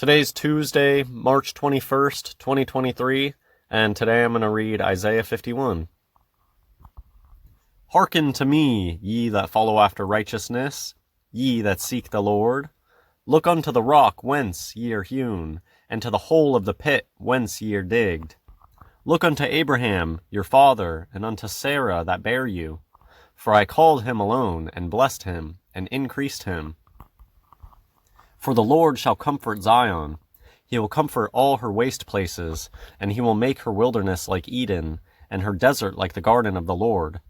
Today's Tuesday, March 21st, 2023, and today I'm going to read Isaiah 51. Hearken to me, ye that follow after righteousness, ye that seek the Lord. Look unto the rock whence ye are hewn, and to the hole of the pit whence ye are digged. Look unto Abraham your father, and unto Sarah that bare you. For I called him alone, and blessed him, and increased him. For the Lord shall comfort Zion. He will comfort all her waste places, and he will make her wilderness like Eden, and her desert like the garden of the Lord.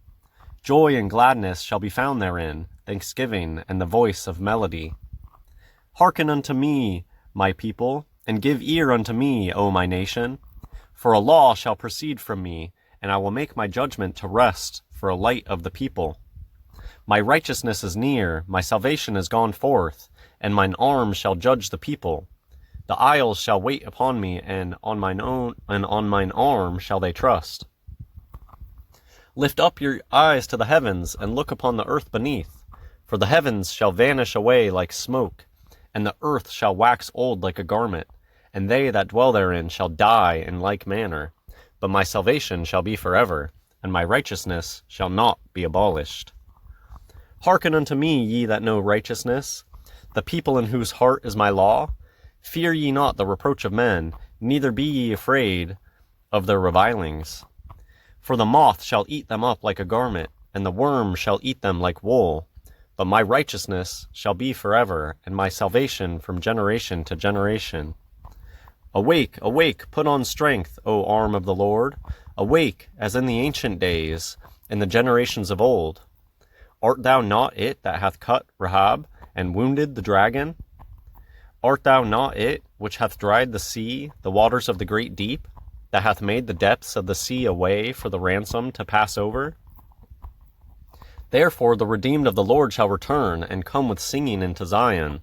Joy and gladness shall be found therein, thanksgiving and the voice of melody. Hearken unto me, my people, and give ear unto me, O my nation. For a law shall proceed from me, and I will make my judgment to rest for a light of the people. My righteousness is near, my salvation is gone forth, and mine arm shall judge the people. The isles shall wait upon me, and on mine arm shall they trust. Lift up your eyes to the heavens, and look upon the earth beneath. For the heavens shall vanish away like smoke, and the earth shall wax old like a garment, and they that dwell therein shall die in like manner. But my salvation shall be forever, and my righteousness shall not be abolished. Hearken unto me, ye that know righteousness, the people in whose heart is my law. Fear ye not the reproach of men, neither be ye afraid of their revilings. For the moth shall eat them up like a garment, and the worm shall eat them like wool. But my righteousness shall be forever, and my salvation from generation to generation. Awake, awake, put on strength, O arm of the Lord. Awake, as in the ancient days, in the generations of old. Art thou not it that hath cut Rahab, and wounded the dragon? Art thou not it which hath dried the sea, the waters of the great deep, that hath made the depths of the sea a way for the ransom to pass over? Therefore the redeemed of the Lord shall return, and come with singing into Zion,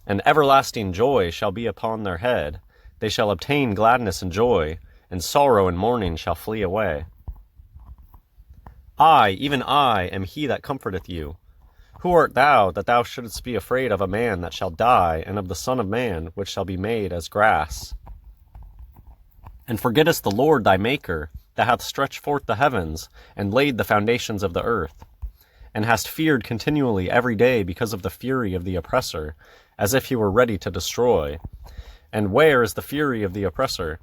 and everlasting joy shall be upon their head. They shall obtain gladness and joy, and sorrow and mourning shall flee away. I, even I, am he that comforteth you. Who art thou, that thou shouldest be afraid of a man that shall die, and of the Son of Man, which shall be made as grass? And forgettest the Lord thy Maker, that hath stretched forth the heavens, and laid the foundations of the earth, and hast feared continually every day because of the fury of the oppressor, as if he were ready to destroy. And where is the fury of the oppressor?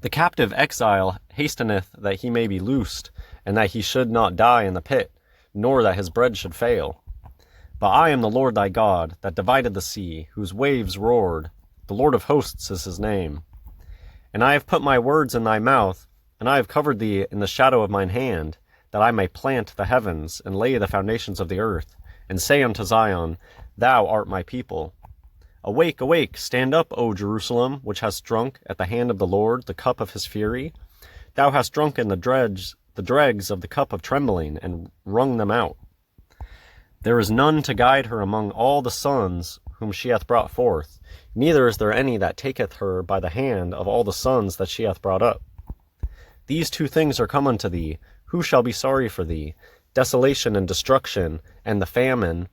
The captive exile hasteneth that he may be loosed, and that he should not die in the pit, nor that his bread should fail. But I am the Lord thy God, that divided the sea, whose waves roared. The Lord of hosts is his name. And I have put my words in thy mouth, and I have covered thee in the shadow of mine hand, that I may plant the heavens, and lay the foundations of the earth, and say unto Zion, Thou art my people. Awake, awake, stand up, O Jerusalem, which hast drunk at the hand of the Lord the cup of his fury. Thou hast drunken the dregs of the cup of trembling, and wrung them out. There is none to guide her among all the sons whom she hath brought forth, neither is there any that taketh her by the hand of all the sons that she hath brought up. These two things are come unto thee. Who shall be sorry for thee? Desolation and destruction, and the famine,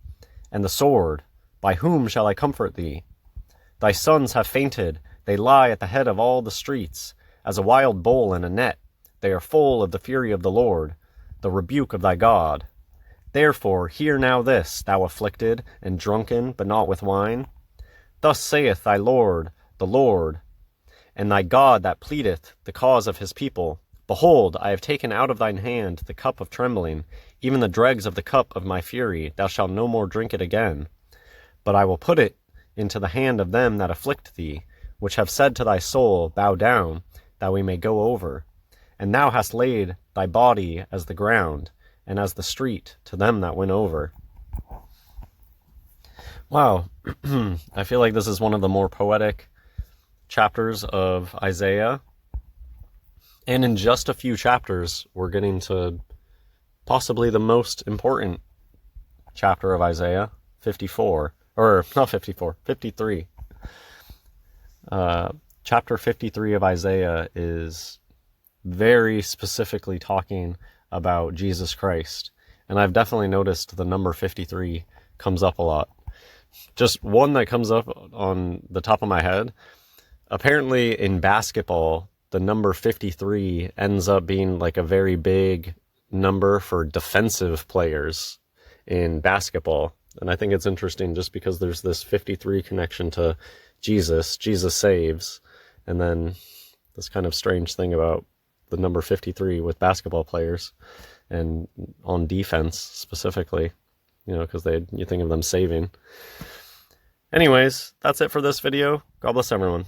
and the sword. By whom shall I comfort thee? Thy sons have fainted, they lie at the head of all the streets, as a wild bull in a net. They are full of the fury of the Lord, the rebuke of thy God. Therefore hear now this, thou afflicted, and drunken, but not with wine. Thus saith thy Lord, the Lord, and thy God that pleadeth the cause of his people. Behold, I have taken out of thine hand the cup of trembling, even the dregs of the cup of my fury. Thou shalt no more drink it again. But I will put it into the hand of them that afflict thee, which have said to thy soul, Bow down, that we may go over. And thou hast laid thy body as the ground, and as the street to them that went over. Wow, I feel like this is one of the more poetic chapters of Isaiah. And in just a few chapters, we're getting to possibly the most important chapter of Isaiah, 54. Or, not 54, 53. Chapter 53 of Isaiah is very specifically talking about Jesus Christ. And I've definitely noticed the number 53 comes up a lot. Just one that comes up on the top of my head. Apparently in basketball, the number 53 ends up being like a very big number for defensive players in basketball. And I think it's interesting just because there's this 53 connection to Jesus. Jesus saves. And then this kind of strange thing about the number 53 with basketball players and on defense specifically, because you think of them saving. Anyways, that's it for this video. God bless everyone.